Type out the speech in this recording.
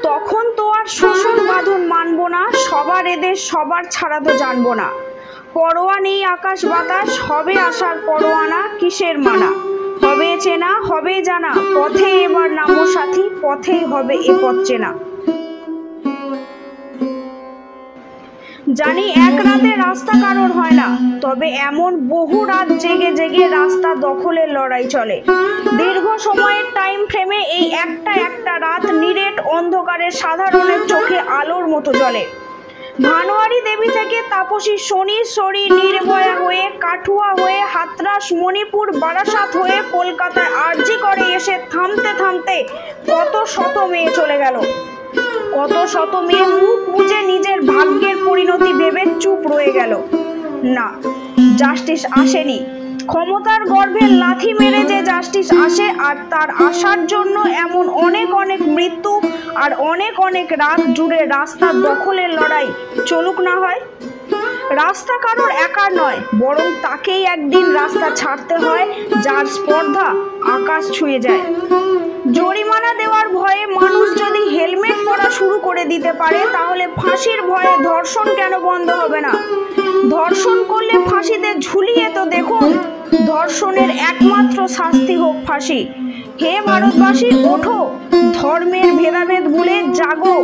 তখন তো আর শোষণ বাঁধন মানবো না, সবার এদের সবার ছাড়া তো জানবো না। পরোয়া নেই আকাশ বাতাস, হবে আসার পরোয়ানা, কিসের মানা? হবে চেনা হবে জানা, পথে এবার নামো সাথী, পথেই হবে এ পথ চেনা। জানি এক রাতে রাস্তা কারোর হয় না, তবে এমন বহু রাত জেগে জেগে রাস্তা দখলের লড়াই চলে। দীর্ঘ সময়ের টাইম ফ্রেমে এই একটা একটা রাত নিরেট অন্ধকারের সাধারণের চোখে আলোর মতো জ্বলে। ভানোয়ারি দেবী থেকে তাপসী শনি সরি নির্ভয়া হয়ে, কাঠুয়া হয়ে, হাতরাস মণিপুর বারাসাত হয়ে, কলকাতায় আরজি করে এসে থামতে থামতে কত শত মেয়ে চলে গেল। কত শত মেয়ে মুখ বুজে নিজের ভাগ্যের পরিণতি ভেবে চুপ রয়ে গেল। না, জাস্টিস আসেনি। ক্ষমতার গর্ভে লাথি মেরে যে জাস্টিস আসে, আর তার আসার জন্য এমন অনেক অনেক মৃত্যু আর অনেক অনেক রাত জুড়ে রাস্তা দখলের লড়াই চলুক না হয়। রাস্তা কারোর একার নয়, বরং তাকেই একদিন রাস্তা ছাড়তে হয় যার স্পর্ধা আকাশ ছুঁয়ে যায়। জরিমানা দেওয়ার ভয়ে মানুষ যদি হেলমেট পরা শুরু করে দিতে পারে, তাহলে ফাঁসির ভয়ে ধর্ষণ কেন বন্ধ হবে না? ধর্ষণ করলে ফাঁসিতে ঝুলিয়ে তো দেখুন। ধর্ষণের একমাত্র শাস্তি হোক ফাঁসি। হে ভারতবাসী, ওঠো, ধর্মের ভেদাভেদ ভুলে জাগো।